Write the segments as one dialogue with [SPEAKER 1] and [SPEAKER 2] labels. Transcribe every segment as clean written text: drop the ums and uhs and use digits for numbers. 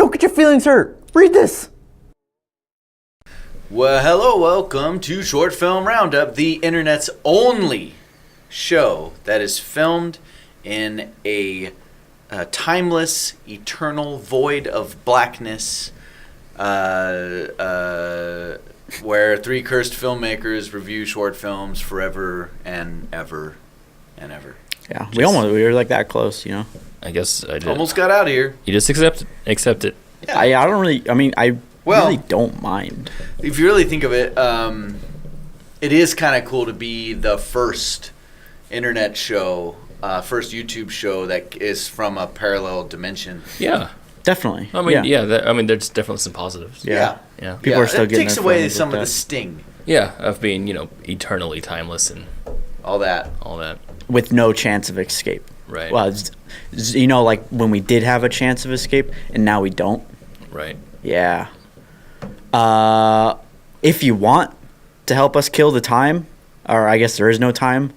[SPEAKER 1] Don't get your feelings hurt. Read this.
[SPEAKER 2] Well, hello, welcome to Short Film Roundup, the internet's only show that is filmed in a timeless, eternal void of blackness, where three cursed filmmakers review short films forever and ever and ever.
[SPEAKER 1] Yeah, we were like that close, you know.
[SPEAKER 3] I guess I did.
[SPEAKER 2] Almost got out of here.
[SPEAKER 3] You just accept it.
[SPEAKER 2] Yeah.
[SPEAKER 1] I don't really. I mean, I really don't mind.
[SPEAKER 2] If you really think of it, it is kind of cool to be the first internet show, first YouTube show that is from a parallel dimension.
[SPEAKER 3] Yeah,
[SPEAKER 1] definitely.
[SPEAKER 3] I mean, there's definitely some positives.
[SPEAKER 2] Yeah.
[SPEAKER 1] People are still
[SPEAKER 2] it
[SPEAKER 1] getting.
[SPEAKER 2] Takes away some of the sting.
[SPEAKER 3] Yeah, of being eternally timeless and
[SPEAKER 2] all that.
[SPEAKER 1] With no chance of escape.
[SPEAKER 3] Right.
[SPEAKER 1] Well, like when we did have a chance of escape, and now we don't.
[SPEAKER 3] Right.
[SPEAKER 1] Yeah. If you want to help us kill the time, or I guess there is no time.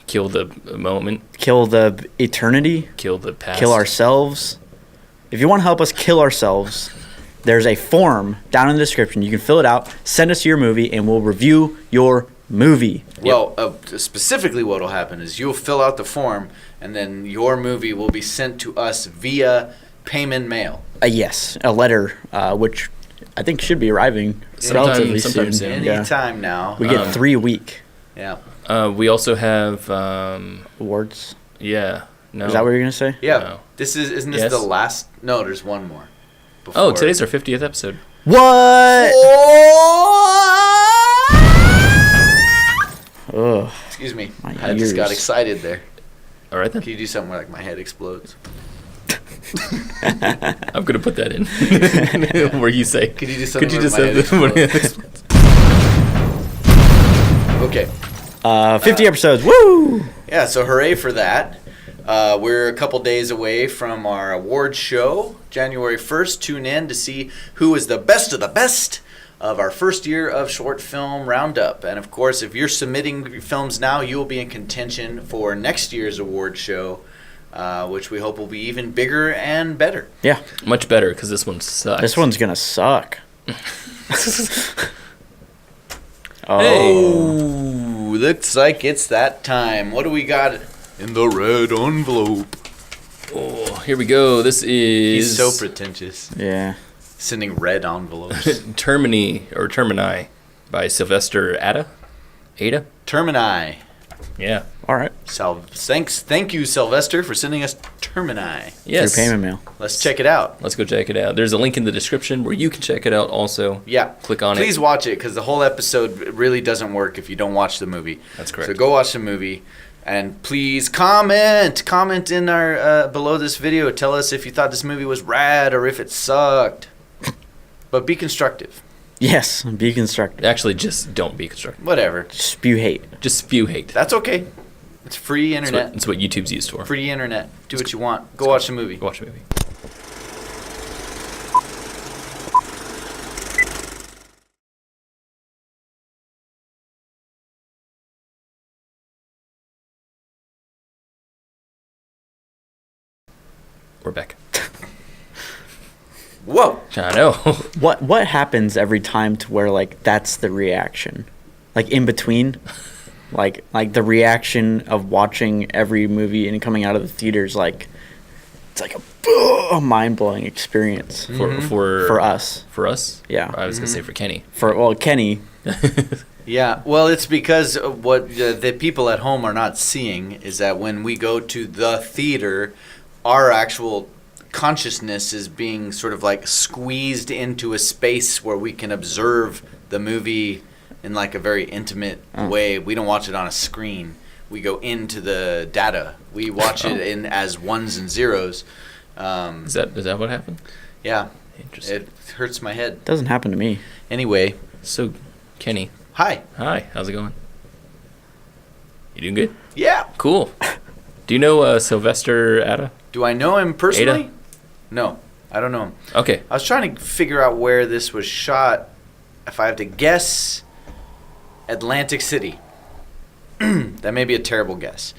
[SPEAKER 3] Kill the moment.
[SPEAKER 1] Kill the eternity.
[SPEAKER 3] Kill the past.
[SPEAKER 1] Kill ourselves. If you want to help us kill ourselves, there's a form down in the description. You can fill it out, send us your movie, and we'll review your movie.
[SPEAKER 2] Well, specifically what will happen is you'll fill out the form, and then your movie will be sent to us via payment mail.
[SPEAKER 1] Yes, a letter, which I think should be arriving relatively soon.
[SPEAKER 2] Anytime now.
[SPEAKER 1] We get 3 a week.
[SPEAKER 2] Yeah.
[SPEAKER 3] We also have
[SPEAKER 1] awards.
[SPEAKER 3] Yeah. No.
[SPEAKER 1] Is that what you're gonna say?
[SPEAKER 2] Yeah.
[SPEAKER 3] No.
[SPEAKER 2] Isn't this the last? No, there's one more.
[SPEAKER 3] Oh, today's our 50th episode.
[SPEAKER 1] What? Ugh.
[SPEAKER 2] Excuse me.
[SPEAKER 1] My
[SPEAKER 2] I just got
[SPEAKER 1] ears.
[SPEAKER 2] excited there.
[SPEAKER 3] All right then.
[SPEAKER 2] Can you do something where like my head explodes?
[SPEAKER 3] I'm gonna put that in. Where you say?
[SPEAKER 2] Could you do something?
[SPEAKER 3] Could you just
[SPEAKER 2] where my
[SPEAKER 3] say
[SPEAKER 2] head
[SPEAKER 3] this?
[SPEAKER 2] explodes? Okay.
[SPEAKER 1] 50 episodes. Woo!
[SPEAKER 2] Yeah, so hooray for that. We're a couple days away from our award show, January 1st. Tune in to see who is the best of the best of our first year of Short Film Roundup. And, of course, if you're submitting films now, you will be in contention for next year's award show, which we hope will be even bigger and better.
[SPEAKER 1] Yeah.
[SPEAKER 3] Much better, because this one sucks.
[SPEAKER 1] This one's going to suck.
[SPEAKER 2] Oh, looks like it's that time. What do we got in the red envelope?
[SPEAKER 3] Oh, here we go. This is...
[SPEAKER 2] He's so pretentious.
[SPEAKER 1] Yeah.
[SPEAKER 2] Sending red envelopes.
[SPEAKER 3] Termini by Sylvester Ada.
[SPEAKER 2] Termini.
[SPEAKER 3] Yeah.
[SPEAKER 1] All right.
[SPEAKER 2] Thank you, Sylvester, for sending us Termini.
[SPEAKER 3] Yes.
[SPEAKER 1] Through payment mail.
[SPEAKER 2] Let's check it out.
[SPEAKER 3] Let's go check it out. There's a link in the description where you can check it out also.
[SPEAKER 2] Yeah.
[SPEAKER 3] Click on
[SPEAKER 2] Please watch it, because the whole episode really doesn't work if you don't watch the movie.
[SPEAKER 3] That's correct.
[SPEAKER 2] So go watch the movie. And please comment in our below this video. Tell us if you thought this movie was rad or if it sucked. But be constructive.
[SPEAKER 1] Yes, be constructive.
[SPEAKER 3] Actually, just don't be constructive.
[SPEAKER 2] Whatever.
[SPEAKER 1] Spew hate.
[SPEAKER 3] Just spew hate.
[SPEAKER 2] That's okay. It's free internet.
[SPEAKER 3] That's what YouTube's used for.
[SPEAKER 2] Free internet. Do what you want. Go watch the movie.
[SPEAKER 3] Go watch the movie. We're back.
[SPEAKER 2] Whoa.
[SPEAKER 3] I know.
[SPEAKER 1] What happens every time to where like that's the reaction, like in between, like the reaction of watching every movie and coming out of the theaters, like it's like a mind-blowing experience for us.
[SPEAKER 3] For us?
[SPEAKER 1] Yeah.
[SPEAKER 3] I was gonna say for Kenny.
[SPEAKER 1] Kenny.
[SPEAKER 2] Yeah, well, it's because what the people at home are not seeing is that when we go to the theater, our actual consciousness is being sort of like squeezed into a space where we can observe the movie in like a very intimate way. We don't watch it on a screen. We go into the data. We watch it in as ones and zeros.
[SPEAKER 3] Is that what happened?
[SPEAKER 2] Yeah.
[SPEAKER 3] Interesting.
[SPEAKER 2] It hurts my head.
[SPEAKER 1] Doesn't happen to me.
[SPEAKER 2] Anyway.
[SPEAKER 3] So, Kenny.
[SPEAKER 2] Hi.
[SPEAKER 3] How's it going? You doing good?
[SPEAKER 2] Yeah.
[SPEAKER 3] Cool. Do you know Sylvester Ada?
[SPEAKER 2] Do I know him personally?
[SPEAKER 3] Ada?
[SPEAKER 2] No, I don't know him.
[SPEAKER 3] Okay.
[SPEAKER 2] I was trying to figure out where this was shot. If I have to guess, Atlantic City. That may be a terrible guess.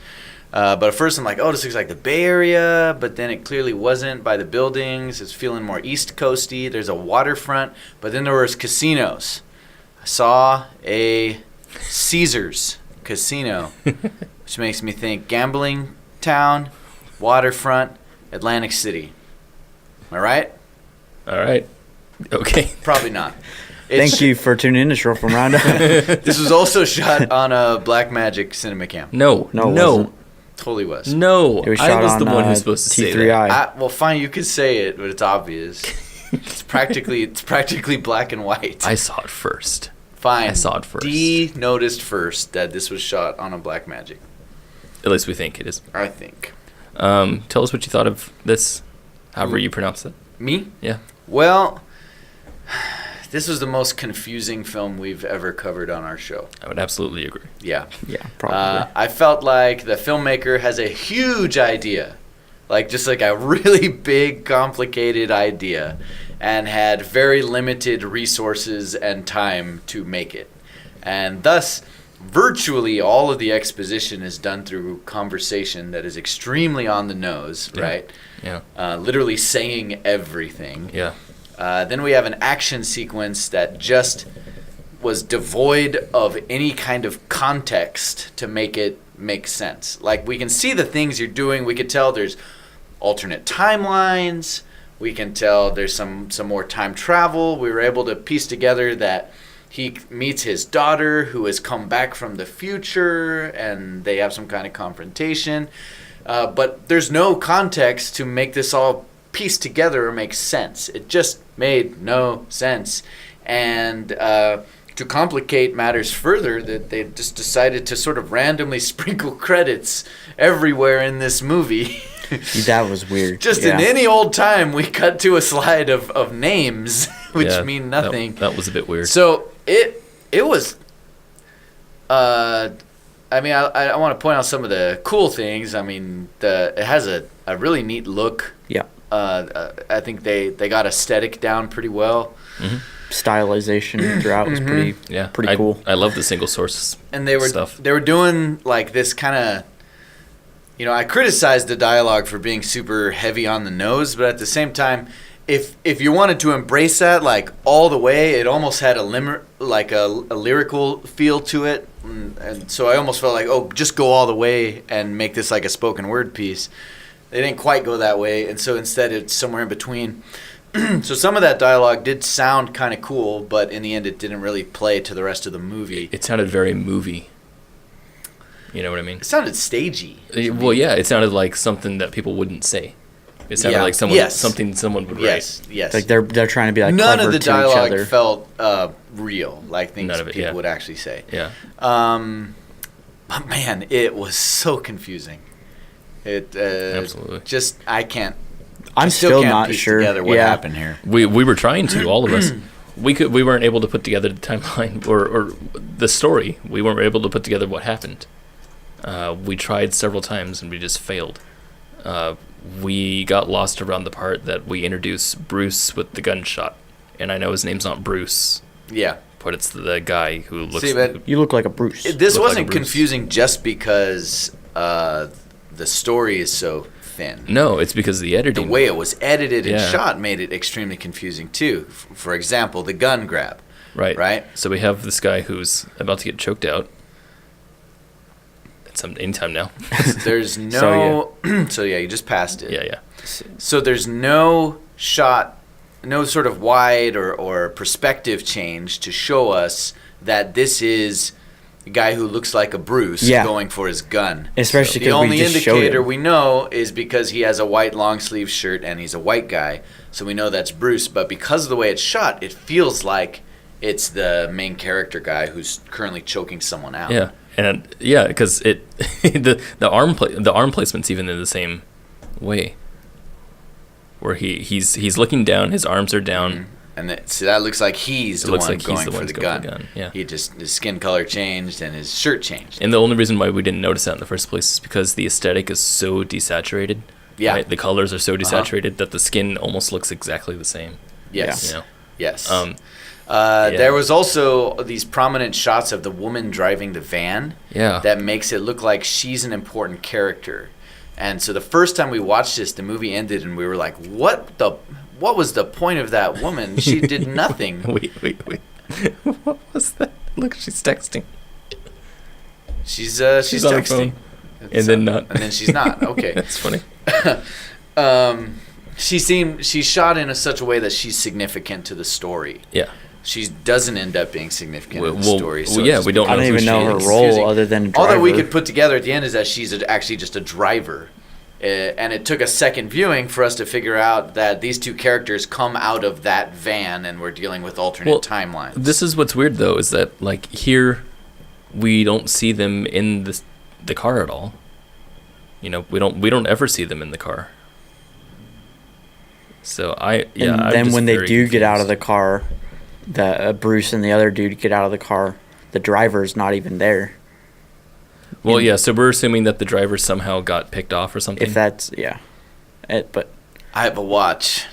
[SPEAKER 2] But at first I'm like, oh, this looks like the Bay Area, but then it clearly wasn't by the buildings. It's feeling more East Coasty. There's a waterfront, but then there was casinos. I saw a Caesars casino, which makes me think gambling town, waterfront, Atlantic City. Am I right?
[SPEAKER 3] All right. Okay.
[SPEAKER 2] Probably not.
[SPEAKER 1] Thank you for tuning in to Short Film Roundup.
[SPEAKER 2] This was also shot on a Blackmagic Cinema Cam.
[SPEAKER 3] No.
[SPEAKER 1] No, it wasn't.
[SPEAKER 2] Totally was.
[SPEAKER 3] No.
[SPEAKER 1] It was
[SPEAKER 3] I
[SPEAKER 1] shot
[SPEAKER 3] was
[SPEAKER 1] on
[SPEAKER 3] the one who's supposed to say that.
[SPEAKER 1] T3i.
[SPEAKER 2] Well, fine, you could say it, but it's obvious. It's practically black and white.
[SPEAKER 3] I saw it first.
[SPEAKER 2] Fine.
[SPEAKER 3] I saw it first.
[SPEAKER 2] D noticed first that this was shot on a Blackmagic.
[SPEAKER 3] At least we think it is.
[SPEAKER 2] I think.
[SPEAKER 3] Tell us what you thought of this, however you pronounce it.
[SPEAKER 2] Me?
[SPEAKER 3] Yeah.
[SPEAKER 2] Well, this was the most confusing film we've ever covered on our show.
[SPEAKER 3] I would absolutely agree.
[SPEAKER 2] Yeah.
[SPEAKER 1] Yeah, probably.
[SPEAKER 2] I felt like the filmmaker has a huge idea, just like a really big, complicated idea, and had very limited resources and time to make it. And thus, virtually all of the exposition is done through conversation that is extremely on the nose,
[SPEAKER 3] Yeah.
[SPEAKER 2] right?
[SPEAKER 3] Yeah.
[SPEAKER 2] Literally saying everything.
[SPEAKER 3] Yeah.
[SPEAKER 2] Then we have an action sequence that just was devoid of any kind of context to make it make sense. Like, we can see the things you're doing. We could tell there's alternate timelines. We can tell there's some more time travel. We were able to piece together that he meets his daughter who has come back from the future, and they have some kind of confrontation. But there's no context to make this all piece together or make sense. It just made no sense. And to complicate matters further, that they just decided to sort of randomly sprinkle credits everywhere in this movie.
[SPEAKER 1] That was weird.
[SPEAKER 2] Just in any old time, we cut to a slide of names, which
[SPEAKER 3] Yeah,
[SPEAKER 2] mean nothing.
[SPEAKER 3] That was a bit weird.
[SPEAKER 2] So it was. I want to point out some of the cool things. I mean, it has a really neat look.
[SPEAKER 1] Yeah.
[SPEAKER 2] I think they got aesthetic down pretty well.
[SPEAKER 3] Mm-hmm.
[SPEAKER 1] Stylization throughout was pretty cool.
[SPEAKER 3] I love the single source
[SPEAKER 2] And they
[SPEAKER 3] stuff.
[SPEAKER 2] were doing like this kind of. I criticized the dialogue for being super heavy on the nose, but at the same time, if you wanted to embrace that like all the way, it almost had a lyrical feel to it, and so I almost felt like, oh, just go all the way and make this like a spoken word piece. They didn't quite go that way, and so instead it's somewhere in between. So some of that dialogue did sound kind of cool, but in the end it didn't really play to the rest of the movie.
[SPEAKER 3] It sounded very movie. You know what I mean?
[SPEAKER 2] It sounded stagey.
[SPEAKER 3] Well, yeah, it sounded like something that people wouldn't say. It sounded like something someone would write.
[SPEAKER 2] Yes.
[SPEAKER 1] Like they're trying to be like
[SPEAKER 2] None
[SPEAKER 1] clever
[SPEAKER 2] of the
[SPEAKER 1] to each
[SPEAKER 2] dialogue
[SPEAKER 1] other.
[SPEAKER 2] felt real, like things
[SPEAKER 3] None of it,
[SPEAKER 2] people
[SPEAKER 3] yeah.
[SPEAKER 2] would actually say.
[SPEAKER 3] Yeah.
[SPEAKER 2] But man, it was so confusing. It
[SPEAKER 3] Absolutely.
[SPEAKER 2] Just I
[SPEAKER 1] I'm still
[SPEAKER 2] can't
[SPEAKER 1] not
[SPEAKER 2] piece
[SPEAKER 1] sure.
[SPEAKER 2] together what happened here.
[SPEAKER 3] We were trying to, all of us. We weren't able to put together the timeline or the story. We weren't able to put together what happened. We tried several times and we just failed. We got lost around the part that we introduce Bruce with the gunshot, and I know his name's not Bruce.
[SPEAKER 2] Yeah.
[SPEAKER 3] But it's the guy who looks.
[SPEAKER 2] See, but
[SPEAKER 1] You look like a Bruce.
[SPEAKER 2] this
[SPEAKER 3] Look like
[SPEAKER 2] wasn't
[SPEAKER 3] a Bruce.
[SPEAKER 2] confusing just because the story is so thin.
[SPEAKER 3] No, it's because the
[SPEAKER 2] The
[SPEAKER 3] editing.
[SPEAKER 2] way it was edited and
[SPEAKER 3] Yeah.
[SPEAKER 2] shot made it extremely confusing too. For example, the gun grab.
[SPEAKER 3] Right.
[SPEAKER 2] Right?
[SPEAKER 3] So we have this guy who's about to get choked out. At anytime now.
[SPEAKER 2] There's no. So yeah, you just passed it.
[SPEAKER 3] Yeah.
[SPEAKER 2] So there's no shot, no sort of wide or perspective change to show us that this is a guy who looks like a Bruce going for his gun.
[SPEAKER 1] Especially
[SPEAKER 2] The
[SPEAKER 1] because
[SPEAKER 2] only
[SPEAKER 1] we just showed
[SPEAKER 2] indicator
[SPEAKER 1] him.
[SPEAKER 2] we know is because he has a white long sleeve shirt and he's a white guy, so we know that's Bruce. But because of the way it's shot, it feels like it's the main character guy who's currently choking someone out.
[SPEAKER 3] Yeah. And because the arm placement's even in the same way, where he's looking down, his arms are down.
[SPEAKER 2] And that looks like he's the one going for the gun.
[SPEAKER 3] Yeah.
[SPEAKER 2] His skin color changed and his shirt changed.
[SPEAKER 3] And the only reason why we didn't notice that in the first place is because the aesthetic is so desaturated.
[SPEAKER 2] Yeah.
[SPEAKER 3] Right? The colors are so desaturated that the skin almost looks exactly the same.
[SPEAKER 2] Yes.
[SPEAKER 3] You know?
[SPEAKER 2] Yes. There was also these prominent shots of the woman driving the van.
[SPEAKER 3] Yeah.
[SPEAKER 2] That makes it look like she's an important character. And so the first time we watched this, the movie ended, and we were like, "What was the point of that woman? She did nothing."
[SPEAKER 3] Wait. What was that? Look, she's texting.
[SPEAKER 2] She's
[SPEAKER 3] on her
[SPEAKER 2] texting.
[SPEAKER 3] phone. And then not.
[SPEAKER 2] And then she's not. Okay.
[SPEAKER 3] That's funny.
[SPEAKER 2] She's shot in such a way that she's significant to the story.
[SPEAKER 3] Yeah.
[SPEAKER 2] She doesn't end up being significant in the story. So
[SPEAKER 3] we don't know.
[SPEAKER 1] I don't even know her
[SPEAKER 2] confusing.
[SPEAKER 1] role other than driver.
[SPEAKER 2] All that we could put together at the end is that she's actually just a driver. And it took a second viewing for us to figure out that these two characters come out of that van and we're dealing with alternate timelines.
[SPEAKER 3] This is what's weird, though, is that, like, here we don't see them in the car at all. You know, we don't ever see them in the car. So I'm
[SPEAKER 1] then
[SPEAKER 3] just
[SPEAKER 1] when they
[SPEAKER 3] very
[SPEAKER 1] do get out of
[SPEAKER 3] confused.
[SPEAKER 1] the car, Bruce and the other dude get out of the car, the driver's not even there.
[SPEAKER 3] Well, yeah, so we're assuming that the driver somehow got picked off or something.
[SPEAKER 1] If that's but
[SPEAKER 2] I have a watch.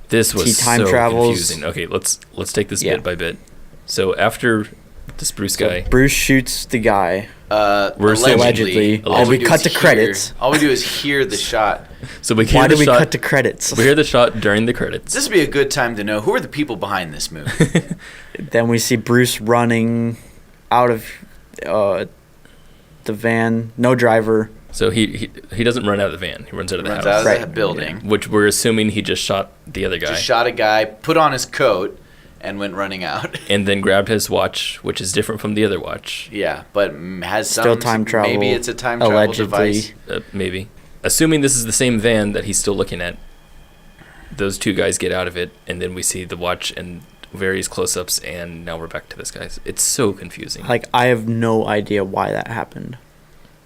[SPEAKER 3] This was
[SPEAKER 1] time
[SPEAKER 3] so
[SPEAKER 1] travels.
[SPEAKER 3] confusing. Okay, let's take this bit by bit. So after this Bruce guy,
[SPEAKER 1] Bruce shoots the guy.
[SPEAKER 3] We're
[SPEAKER 1] allegedly.
[SPEAKER 2] All
[SPEAKER 1] We
[SPEAKER 2] do
[SPEAKER 1] cut
[SPEAKER 2] is
[SPEAKER 1] to credits.
[SPEAKER 2] All we do is hear the shot.
[SPEAKER 3] so we hear
[SPEAKER 1] Why
[SPEAKER 3] the
[SPEAKER 1] do we
[SPEAKER 3] shot.
[SPEAKER 1] cut to credits?
[SPEAKER 3] We hear the shot during the credits.
[SPEAKER 2] This would be a good time to know who are the people behind this movie.
[SPEAKER 1] Then we see Bruce running out of the van, no driver.
[SPEAKER 3] So he doesn't run out of the van. He runs out of the
[SPEAKER 2] Runs
[SPEAKER 3] house.
[SPEAKER 2] out of
[SPEAKER 1] Right.
[SPEAKER 2] that building.
[SPEAKER 3] Which we're assuming he just shot the other guy.
[SPEAKER 2] Just shot a guy, put on his coat, and went running out.
[SPEAKER 3] And then grabbed his watch, which is different from the other watch.
[SPEAKER 2] Yeah, but has some
[SPEAKER 1] Still time travel,
[SPEAKER 2] Maybe it's a time travel
[SPEAKER 1] allegedly.
[SPEAKER 2] device.
[SPEAKER 3] Maybe. Assuming this is the same van that he's still looking at, those two guys get out of it, and then we see the watch and various close-ups, and now we're back to this guy. It's so confusing.
[SPEAKER 1] Like, I have no idea why that happened.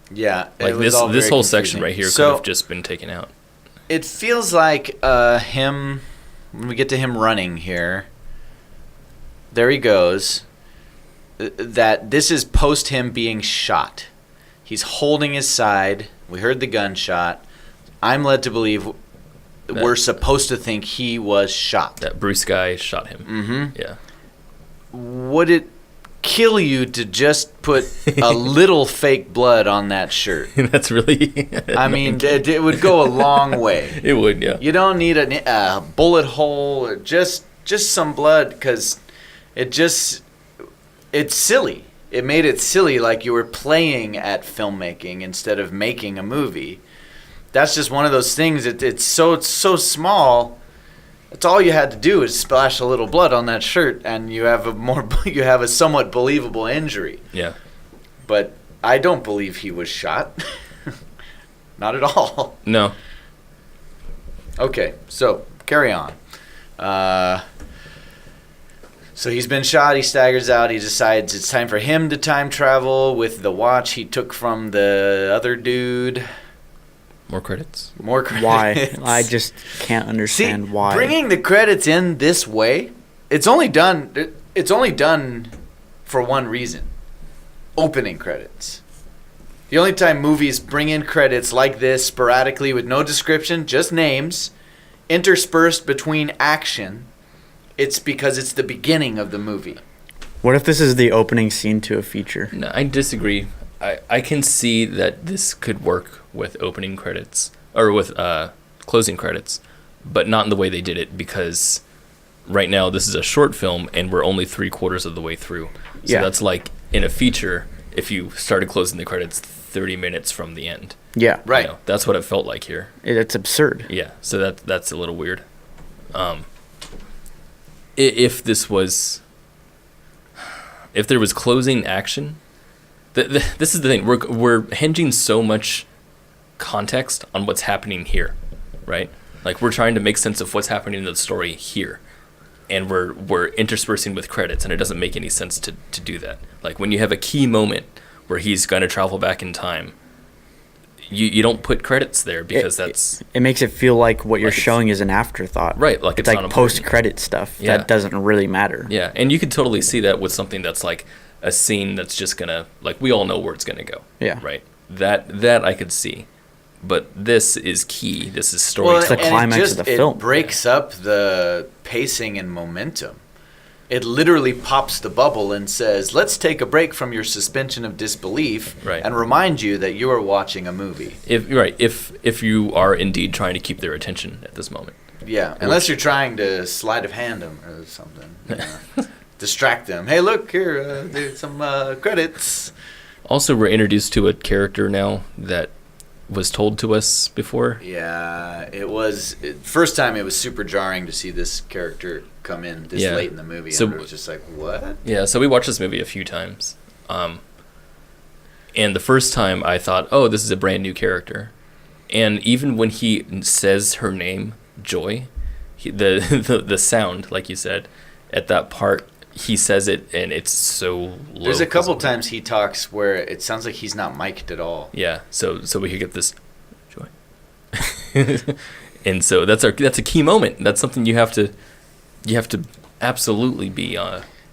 [SPEAKER 2] Yeah,
[SPEAKER 3] Like
[SPEAKER 2] it was all
[SPEAKER 3] this
[SPEAKER 2] very
[SPEAKER 3] whole
[SPEAKER 2] confusing.
[SPEAKER 3] section right here
[SPEAKER 2] So,
[SPEAKER 3] could have just been taken out.
[SPEAKER 2] it feels like him, when we get to him running here, there he goes, that this is post him being shot. He's holding his side. We heard the gunshot. I'm led to believe we're supposed to think he was shot.
[SPEAKER 3] That Bruce guy shot him.
[SPEAKER 2] Mm-hmm.
[SPEAKER 3] Yeah.
[SPEAKER 2] Would it kill you to just put a little fake blood on that shirt?
[SPEAKER 3] That's really...
[SPEAKER 2] I mean, it would go a long way.
[SPEAKER 3] It would, yeah.
[SPEAKER 2] You don't need a bullet hole, or just some blood, because it's silly. It made it silly, like you were playing at filmmaking instead of making a movie. That's just one of those things. It's so small. That's all you had to do is splash a little blood on that shirt, and you have a somewhat believable injury.
[SPEAKER 3] Yeah.
[SPEAKER 2] But I don't believe he was shot. Not at all.
[SPEAKER 3] No.
[SPEAKER 2] Okay, so carry on. So he's been shot, he staggers out, he decides it's time for him to time travel with the watch he took from the other dude.
[SPEAKER 3] More credits?
[SPEAKER 2] More credits.
[SPEAKER 1] Why? I just can't understand
[SPEAKER 2] See,
[SPEAKER 1] why.
[SPEAKER 2] bringing the credits in this way, it's only done for one reason. Opening credits. The only time movies bring in credits like this sporadically with no description, just names, interspersed between action, it's because it's the beginning of the movie.
[SPEAKER 1] What if this is the opening scene to a feature?
[SPEAKER 3] No, I disagree. I can see that this could work with opening credits, or with closing credits, but not in the way they did it, because right now this is a short film and we're only 3/4 of the way through. So
[SPEAKER 1] Yeah.
[SPEAKER 3] that's like in a feature, if you started closing the credits 30 minutes from the end.
[SPEAKER 1] Yeah.
[SPEAKER 2] Right.
[SPEAKER 3] You know, that's what it felt like here.
[SPEAKER 1] It's absurd.
[SPEAKER 3] Yeah, so that's a little weird. If there was closing action, this is the thing. We're hinging so much context on what's happening here, right? Like, we're trying to make sense of what's happening in the story here, and we're interspersing with credits, and it doesn't make any sense to do that. Like, when you have a key moment where he's going to travel back in time, you don't put credits there, because
[SPEAKER 1] It makes it feel like what you're
[SPEAKER 3] Like it's-
[SPEAKER 1] showing is an afterthought.
[SPEAKER 3] Right, like
[SPEAKER 1] it's
[SPEAKER 3] it's
[SPEAKER 1] like
[SPEAKER 3] not important.
[SPEAKER 1] post-credit stuff
[SPEAKER 3] Yeah.
[SPEAKER 1] that doesn't really matter.
[SPEAKER 3] Yeah, and you could totally see that with something that's like a scene that's just gonna, like, we all know where it's gonna go.
[SPEAKER 1] Yeah.
[SPEAKER 3] Right. That I could see, but this is key. This is story.
[SPEAKER 1] It's the
[SPEAKER 2] and
[SPEAKER 1] climax of the film.
[SPEAKER 2] It breaks up the pacing and momentum. it literally pops the bubble and says, let's take a break from your suspension of disbelief
[SPEAKER 3] Right.
[SPEAKER 2] and remind you that you are watching a movie.
[SPEAKER 3] If you are indeed trying to keep their attention at this moment.
[SPEAKER 2] Yeah, unless you're trying to sleight of hand them or something. Distract them. Hey, look, here, there's some credits.
[SPEAKER 3] Also, we're introduced to a character now that was told to us before.
[SPEAKER 2] Yeah, first time it was super jarring to see this character come in this late in the movie.
[SPEAKER 3] So,
[SPEAKER 2] and it was just like, what?
[SPEAKER 3] Yeah, so we watched this movie a few times. And the first time I thought, oh, this is a brand new character. And even when he says her name, Joy, the sound, like you said, at that part, he says it and it's so low.
[SPEAKER 2] There's a couple times he talks where it sounds like he's not mic'd at all.
[SPEAKER 3] Yeah, so we could get this Joy. And so that's a key moment. That's something you have to absolutely be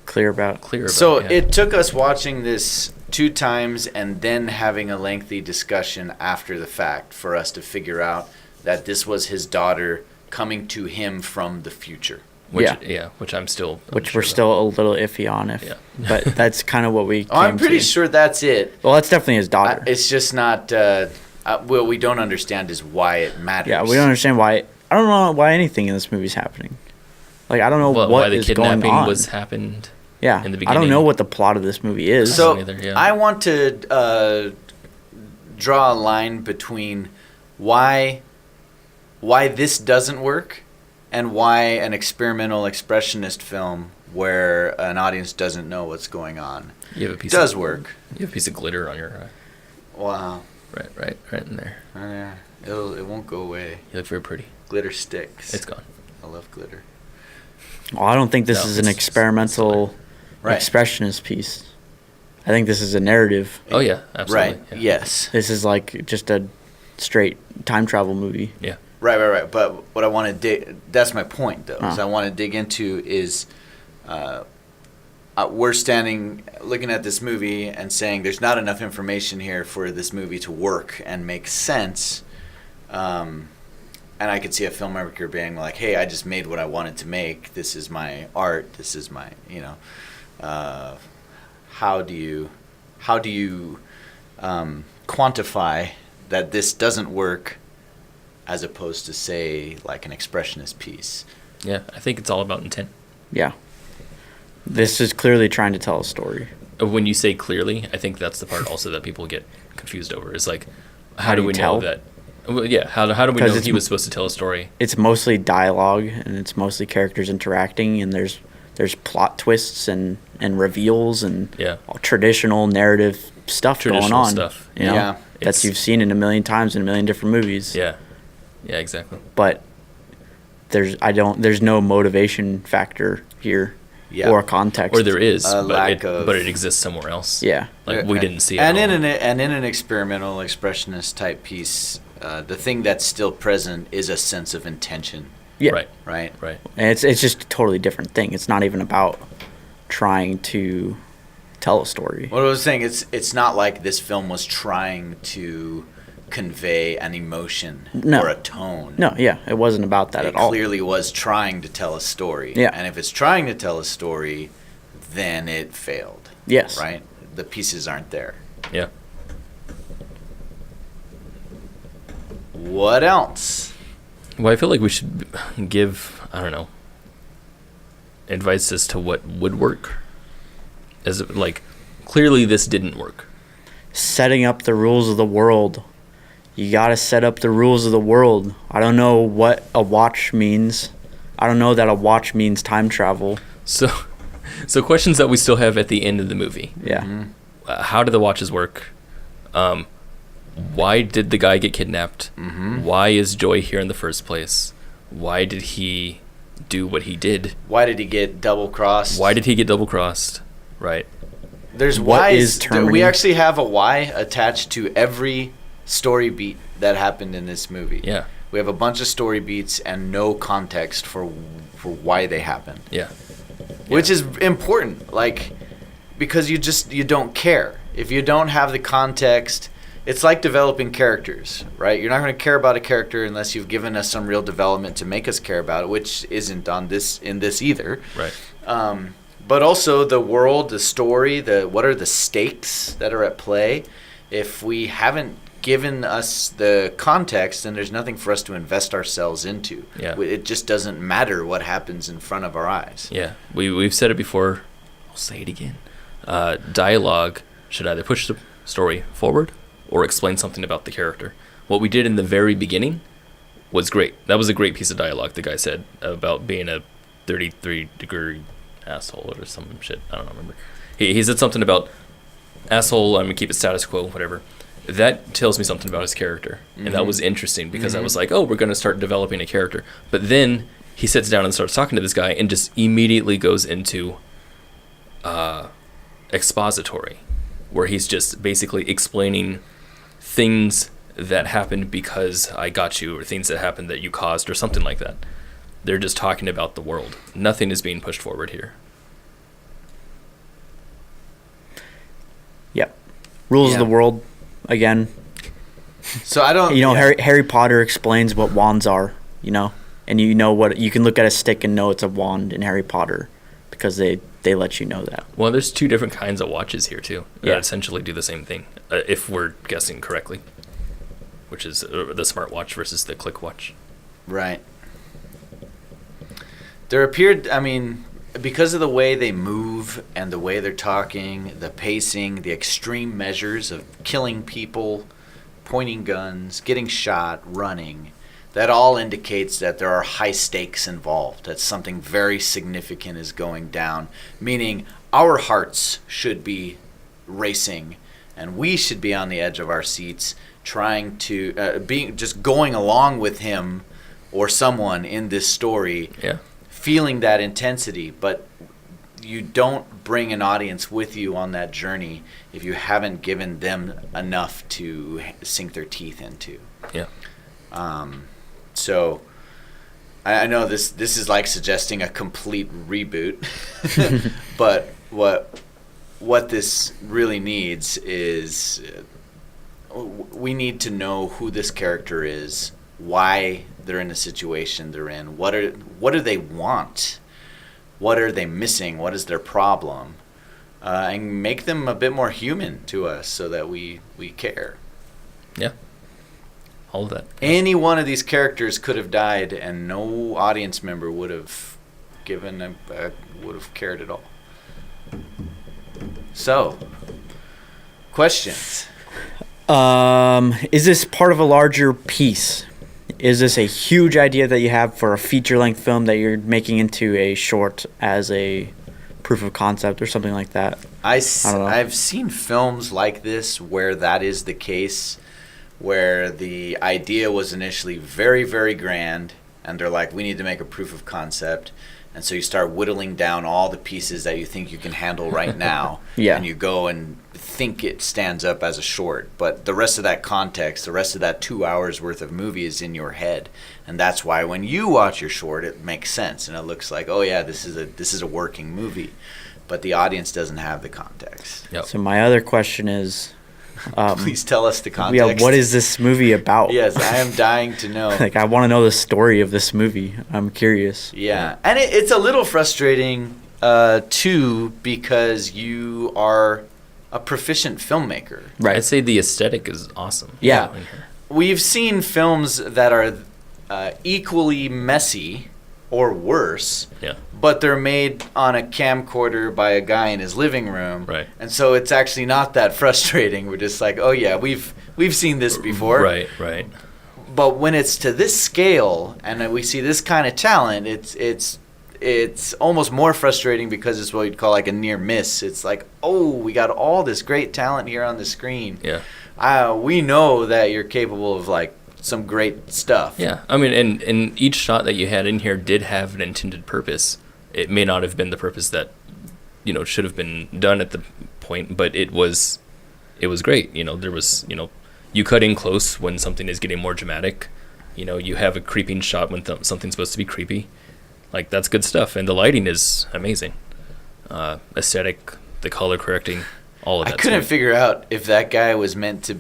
[SPEAKER 1] clear about.
[SPEAKER 2] So
[SPEAKER 3] yeah.
[SPEAKER 2] it took us watching this 2 times and then having a lengthy discussion after the fact for us to figure out that this was his daughter coming to him from the future.
[SPEAKER 3] Which I'm still
[SPEAKER 1] Which we're still a little iffy on, but that's kind of what we.
[SPEAKER 2] I'm pretty
[SPEAKER 1] to.
[SPEAKER 2] sure that's it.
[SPEAKER 1] Well, that's definitely his daughter.
[SPEAKER 2] It's just not. What we don't understand is why it matters.
[SPEAKER 1] Yeah, we don't understand why. I don't know why anything in this movie is happening. Like, I don't know
[SPEAKER 3] why the
[SPEAKER 1] is going
[SPEAKER 3] kidnapping
[SPEAKER 1] on.
[SPEAKER 3] was happened.
[SPEAKER 1] Yeah,
[SPEAKER 3] in the
[SPEAKER 1] I
[SPEAKER 3] beginning.
[SPEAKER 1] don't know what the plot of this movie is.
[SPEAKER 2] So
[SPEAKER 3] yeah.
[SPEAKER 2] I want to draw a line between why this doesn't work and why an experimental expressionist film where an audience doesn't know what's going on does work.
[SPEAKER 3] You have a piece of glitter on your eye.
[SPEAKER 2] Wow.
[SPEAKER 3] Right in there.
[SPEAKER 2] Yeah, it won't go away.
[SPEAKER 3] You look very pretty.
[SPEAKER 2] Glitter sticks.
[SPEAKER 3] It's gone.
[SPEAKER 2] I love glitter.
[SPEAKER 1] Well, I don't think this is an experimental expressionist piece. I think this is a narrative.
[SPEAKER 3] Oh yeah, absolutely.
[SPEAKER 2] Right.
[SPEAKER 3] Yeah.
[SPEAKER 2] Yes.
[SPEAKER 1] This is like just a straight time travel movie.
[SPEAKER 3] Yeah.
[SPEAKER 2] Right. But what I want to that's my point, though. Is I want to dig into is we're standing looking at this movie and saying there's not enough information here for this movie to work and make sense. And I could see a filmmaker being like, hey, I just made what I wanted to make. This is my art. This is my, how do you quantify that this doesn't work as opposed to, say, like an expressionist piece?
[SPEAKER 3] Yeah, I think it's all about intent.
[SPEAKER 1] Yeah. This is clearly trying to tell a story.
[SPEAKER 3] When you say clearly, I think that's the part also that people get confused over. Is like,
[SPEAKER 1] How do
[SPEAKER 3] we
[SPEAKER 1] you tell?
[SPEAKER 3] know that? Well, yeah, how do we know he was supposed to tell a story?
[SPEAKER 1] It's mostly dialogue, and it's mostly characters interacting, and there's plot twists and reveals and traditional narrative stuff going on.
[SPEAKER 3] Stuff.
[SPEAKER 1] You know, that you've seen in a million times in a million different movies.
[SPEAKER 3] Yeah, exactly.
[SPEAKER 1] But there's no motivation factor here.
[SPEAKER 2] Yeah.
[SPEAKER 1] Or context.
[SPEAKER 3] Or there is, but it exists somewhere else.
[SPEAKER 1] Yeah.
[SPEAKER 3] Like we didn't see it.
[SPEAKER 2] And in an experimental expressionist type piece, the thing that's still present is a sense of intention.
[SPEAKER 1] Yeah.
[SPEAKER 2] Right.
[SPEAKER 1] And it's just a totally different thing. It's not even about trying to tell a story.
[SPEAKER 2] What I was saying, it's not like this film was trying to convey an emotion or a tone.
[SPEAKER 1] No, yeah, it wasn't about that at all.
[SPEAKER 2] It clearly was trying to tell a story.
[SPEAKER 1] Yeah.
[SPEAKER 2] And if it's trying to tell a story, then it failed.
[SPEAKER 1] Yes.
[SPEAKER 2] Right? The pieces aren't there.
[SPEAKER 3] Yeah.
[SPEAKER 2] What else?
[SPEAKER 3] Well, I feel like we should give, I don't know, advice as to what would work. Clearly this didn't work.
[SPEAKER 1] Setting up the rules of the world. You gotta set up the rules of the world. I don't know what a watch means. I don't know that a watch means time travel.
[SPEAKER 3] So questions that we still have at the end of the movie.
[SPEAKER 1] Yeah.
[SPEAKER 2] Mm-hmm.
[SPEAKER 3] How do the watches work? Why did the guy get kidnapped?
[SPEAKER 2] Mm-hmm.
[SPEAKER 3] Why is Joy here in the first place? Why did he do what he did?
[SPEAKER 2] Why did he get double-crossed?
[SPEAKER 3] Right.
[SPEAKER 2] There's
[SPEAKER 1] What
[SPEAKER 2] whys.
[SPEAKER 1] is TERMINII?
[SPEAKER 2] We actually have a why attached to every story beat that happened in this movie.
[SPEAKER 3] Yeah.
[SPEAKER 2] We have a bunch of story beats and no context for why they happened.
[SPEAKER 3] Yeah.
[SPEAKER 2] Which is important, because you don't care. If you don't have the context, it's like developing characters, right? You're not going to care about a character unless you've given us some real development to make us care about it, which isn't in this either.
[SPEAKER 3] Right.
[SPEAKER 2] but also the world, the story, what are the stakes that are at play. If we haven't given us the context, then there's nothing for us to invest ourselves into.
[SPEAKER 3] Yeah.
[SPEAKER 2] It just doesn't matter what happens in front of our eyes.
[SPEAKER 3] Yeah, we've said it before. I'll say it again. Dialogue should either push the story forward or explain something about the character. What we did in the very beginning was great. That was a great piece of dialogue the guy said about being a 33-degree asshole or some shit. I don't remember. He said something about asshole, I'm going to keep it status quo, whatever. That tells me something about his character. And that was interesting because I was like, oh, we're going to start developing a character. But then he sits down and starts talking to this guy and just immediately goes into expository, where he's just basically explaining things that happened because I got you, or things that happened that you caused, or something like that. They're just talking about the world. Nothing is being pushed forward here.
[SPEAKER 1] Yep. Rules of the world. Again,
[SPEAKER 2] so I don't.
[SPEAKER 1] Harry Potter explains what wands are. And what you can look at a stick and know it's a wand in Harry Potter because they let you know that.
[SPEAKER 3] Well, there's two different kinds of watches here too that essentially do the same thing, if we're guessing correctly, which is the smartwatch versus the click watch.
[SPEAKER 2] Right. There appeared. Because of the way they move and the way they're talking, the pacing, the extreme measures of killing people, pointing guns, getting shot, running, that all indicates that there are high stakes involved, that something very significant is going down, meaning our hearts should be racing and we should be on the edge of our seats trying to, just going along with him or someone in this story.
[SPEAKER 3] Yeah.
[SPEAKER 2] Feeling that intensity, but you don't bring an audience with you on that journey if you haven't given them enough to sink their teeth into.
[SPEAKER 3] Yeah.
[SPEAKER 2] So I know this is like suggesting a complete reboot, but what this really needs is we need to know who this character is, why they're in the situation they're in, what do they want, what are they missing, what is their problem, and make them a bit more human to us so that we care.
[SPEAKER 3] Yeah, all of that.
[SPEAKER 2] Any one of these characters could have died and no audience member would have cared at all. So, questions.
[SPEAKER 1] Is this part of a larger piece? Is this a huge idea that you have for a feature-length film that you're making into a short as a proof of concept or something like that? I don't know.
[SPEAKER 2] I've seen films like this where that is the case, where the idea was initially very, very grand, and they're like, we need to make a proof of concept. And so you start whittling down all the pieces that you think you can handle right now.
[SPEAKER 1] Yeah.
[SPEAKER 2] And you go and think it stands up as a short. But the rest of that context, the rest of that 2 hours worth of movie is in your head. And that's why when you watch your short, it makes sense. And it looks like, oh, yeah, this is a working movie. But the audience doesn't have the context.
[SPEAKER 3] Yep.
[SPEAKER 1] So my other question is...
[SPEAKER 2] please tell us the context.
[SPEAKER 1] Yeah, what is this movie about?
[SPEAKER 2] Yes, I am dying to know.
[SPEAKER 1] I want to know the story of this movie. I'm curious.
[SPEAKER 2] Yeah, and it's a little frustrating, too, because you are a proficient filmmaker.
[SPEAKER 1] Right.
[SPEAKER 3] I'd say the aesthetic is awesome.
[SPEAKER 1] Yeah.
[SPEAKER 2] We've seen films that are equally messy or worse.
[SPEAKER 3] Yeah.
[SPEAKER 2] But they're made on a camcorder by a guy in his living room.
[SPEAKER 3] Right.
[SPEAKER 2] And so it's actually not that frustrating. We're just like, oh yeah, we've seen this before.
[SPEAKER 3] Right.
[SPEAKER 2] But when it's to this scale and we see this kind of talent, it's almost more frustrating because it's what you'd call like a near miss. It's like, oh, we got all this great talent here on the screen.
[SPEAKER 3] Yeah.
[SPEAKER 2] We know that you're capable of like some great stuff.
[SPEAKER 3] Yeah. I mean, and each shot that you had in here did have an intended purpose. It may not have been the purpose that, should have been done at the point, but it was great. There was, you cut in close when something is getting more dramatic. You have a creeping shot when something's supposed to be creepy. Like, that's good stuff. And the lighting is amazing. Aesthetic, the color correcting, all of that.
[SPEAKER 2] I couldn't figure out if that guy was meant to...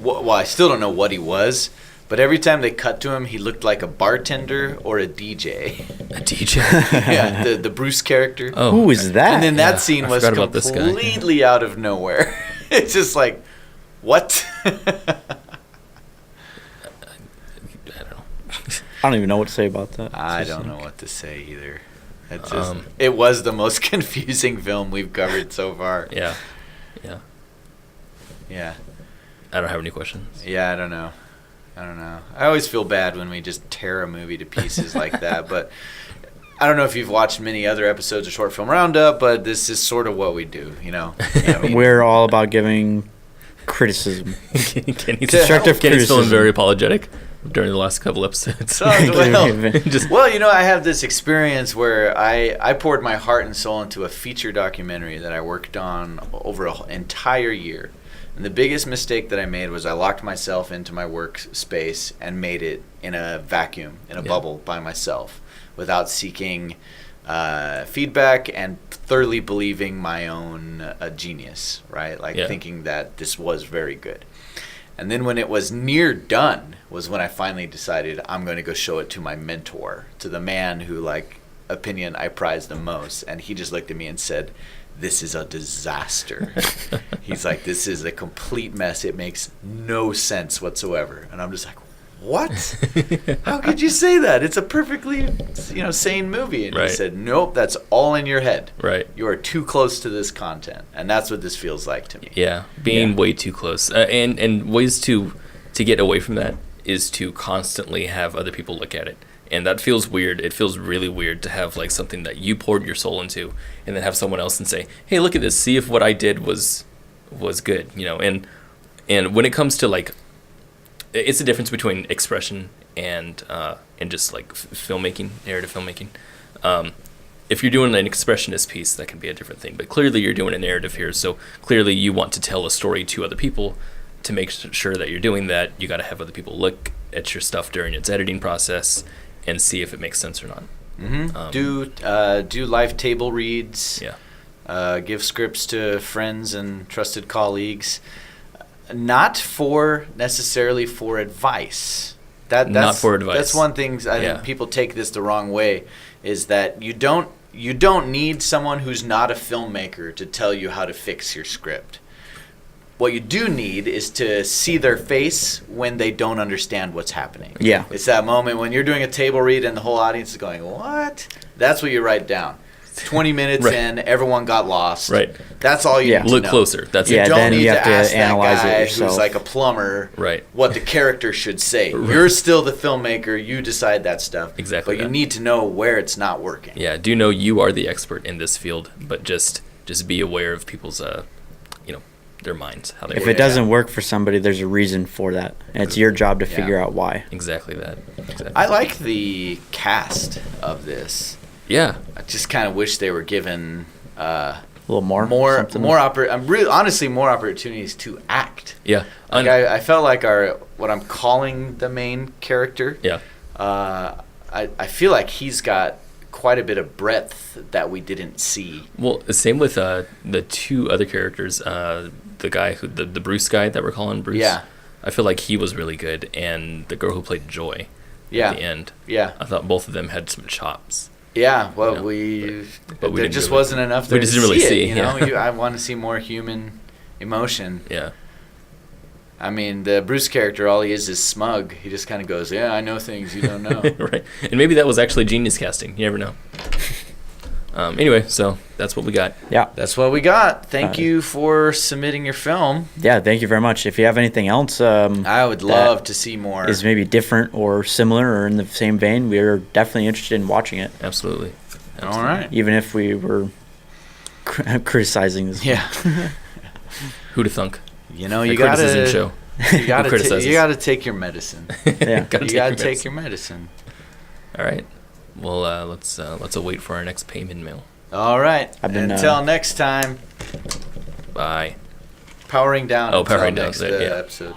[SPEAKER 2] Well, I still don't know what he was, But every time they cut to him, he looked like a bartender or a DJ.
[SPEAKER 3] A DJ.
[SPEAKER 2] Yeah, the Bruce character.
[SPEAKER 3] Oh,
[SPEAKER 1] Who is that?
[SPEAKER 2] And then that scene
[SPEAKER 3] I
[SPEAKER 2] was
[SPEAKER 3] forgot about this guy.
[SPEAKER 2] completely out of nowhere. It's just like, what?
[SPEAKER 3] I don't know.
[SPEAKER 1] I don't even know what to say about that.
[SPEAKER 2] I don't know what to say either. It just, it was the most confusing film we've covered so far.
[SPEAKER 3] Yeah.
[SPEAKER 2] Yeah.
[SPEAKER 3] I don't have any questions.
[SPEAKER 2] Yeah, I don't know. I always feel bad when we just tear a movie to pieces like that, but I don't know if you've watched many other episodes of Short Film Roundup, but this is sort of what we do, you know? I mean,
[SPEAKER 1] We're all about giving criticism.
[SPEAKER 3] Kenny's
[SPEAKER 1] Constructive
[SPEAKER 3] feeling
[SPEAKER 1] criticism.
[SPEAKER 3] very apologetic during the last couple episodes.
[SPEAKER 2] well, you know, I have this experience where I poured my heart and soul into a feature documentary that I worked on over an entire year. And the biggest mistake that I made was I locked myself into my workspace and made it in a vacuum, in a bubble by myself, without seeking feedback and thoroughly believing my own genius, right? Like thinking that this was very good. And then when it was near done was when I finally decided I'm going to go show it to my mentor, to the man who, like, opinion I prize the most. And he just looked at me and said, "This is a disaster." He's like, "This is a complete mess. It makes no sense whatsoever." And I'm just like, "What? How could you say that? It's a perfectly, sane movie." And he said, "Nope, that's all in your head.
[SPEAKER 3] Right.
[SPEAKER 2] You are too close to this content." And that's what this feels like to me.
[SPEAKER 3] Yeah, being way too close. And ways to get away from that is to constantly have other people look at it. And that feels weird. It feels really weird to have like something that you poured your soul into and then have someone else and say, "Hey, look at this. See if what I did was good," And when it comes to like, it's a difference between expression and just like filmmaking, narrative filmmaking. If you're doing an expressionist piece, that can be a different thing. But clearly you're doing a narrative here. So clearly you want to tell a story to other people. To make sure that you're doing that, you got to have other people look at your stuff during its editing process and see if it makes sense or not.
[SPEAKER 2] Mm-hmm. Do live table reads.
[SPEAKER 3] Yeah.
[SPEAKER 2] Give scripts to friends and trusted colleagues. Not for necessarily for advice. That's
[SPEAKER 3] not for advice.
[SPEAKER 2] That's one thing I think people take this the wrong way, is that you don't need someone who's not a filmmaker to tell you how to fix your script. What you do need is to see their face when they don't understand what's happening.
[SPEAKER 1] Yeah.
[SPEAKER 2] It's that moment when you're doing a table read and the whole audience is going, "What?" That's what you write down. 20 minutes in, everyone got lost.
[SPEAKER 3] Right.
[SPEAKER 2] That's all you need to
[SPEAKER 3] Look
[SPEAKER 2] know.
[SPEAKER 3] closer. That's
[SPEAKER 2] You
[SPEAKER 3] it.
[SPEAKER 2] don't
[SPEAKER 1] then
[SPEAKER 2] need
[SPEAKER 1] you
[SPEAKER 2] to
[SPEAKER 1] have to
[SPEAKER 2] ask
[SPEAKER 1] analyze
[SPEAKER 2] that
[SPEAKER 1] it
[SPEAKER 2] guy
[SPEAKER 1] yourself.
[SPEAKER 2] who's like a plumber
[SPEAKER 3] Right.
[SPEAKER 2] what the character should say. You're still the filmmaker. You decide that stuff.
[SPEAKER 3] Exactly
[SPEAKER 2] But you
[SPEAKER 3] that.
[SPEAKER 2] need to know where it's not working.
[SPEAKER 3] Yeah, do know you are the expert in this field, but just be aware of people's their minds, how they
[SPEAKER 1] If
[SPEAKER 3] work.
[SPEAKER 1] it doesn't work for somebody, there's a reason for that. And it's your job to figure out why.
[SPEAKER 3] Exactly that. Exactly.
[SPEAKER 2] I like the cast of this.
[SPEAKER 3] Yeah.
[SPEAKER 2] I just kind of wish they were given
[SPEAKER 1] A little more? something?
[SPEAKER 2] honestly, more opportunities to act.
[SPEAKER 3] Yeah.
[SPEAKER 2] Like I felt like what I'm calling the main character.
[SPEAKER 3] Yeah.
[SPEAKER 2] I feel like he's got quite a bit of breadth that we didn't see.
[SPEAKER 3] Well, same with the two other characters. The guy the Bruce guy that we're calling Bruce.
[SPEAKER 2] Yeah.
[SPEAKER 3] I feel like he was really good, and the girl who played Joy.
[SPEAKER 2] Yeah.
[SPEAKER 3] At the end.
[SPEAKER 2] Yeah.
[SPEAKER 3] I thought both of them had some chops.
[SPEAKER 2] Yeah, well,
[SPEAKER 3] but
[SPEAKER 2] we
[SPEAKER 3] didn't
[SPEAKER 2] just
[SPEAKER 3] really-
[SPEAKER 2] wasn't enough there
[SPEAKER 3] we just
[SPEAKER 2] to
[SPEAKER 3] didn't really
[SPEAKER 2] see it,
[SPEAKER 3] see, yeah.
[SPEAKER 2] I want to see more human emotion.
[SPEAKER 3] Yeah.
[SPEAKER 2] I mean, the Bruce character, all he is smug. He just kind of goes, "Yeah, I know things you don't know."
[SPEAKER 3] Right. And maybe that was actually genius casting. You never know. Anyway, so that's what we got.
[SPEAKER 1] Yeah.
[SPEAKER 2] That's what we got. Thank you for submitting your film.
[SPEAKER 1] Yeah, thank you very much. If you have anything else
[SPEAKER 2] I would love to see more.
[SPEAKER 1] is maybe different or similar or in the same vein, we're definitely interested in watching it.
[SPEAKER 3] Absolutely.
[SPEAKER 2] All right.
[SPEAKER 1] Even if we were criticizing this.
[SPEAKER 2] Yeah.
[SPEAKER 3] Who'da thunk?
[SPEAKER 2] You
[SPEAKER 3] A criticism show.
[SPEAKER 2] You gotta
[SPEAKER 3] criticizes.
[SPEAKER 2] you gotta take your medicine.
[SPEAKER 1] Yeah.
[SPEAKER 3] Gotta
[SPEAKER 2] You
[SPEAKER 3] take
[SPEAKER 2] gotta
[SPEAKER 3] your
[SPEAKER 2] take
[SPEAKER 3] meds.
[SPEAKER 2] your medicine.
[SPEAKER 3] All right. Well, let's await for our next payment mail.
[SPEAKER 2] All right.
[SPEAKER 1] I've been,
[SPEAKER 2] Until next time,
[SPEAKER 3] Bye.
[SPEAKER 2] powering down.
[SPEAKER 3] Oh,
[SPEAKER 2] until
[SPEAKER 3] powering down,
[SPEAKER 2] next
[SPEAKER 3] yeah.
[SPEAKER 2] episode.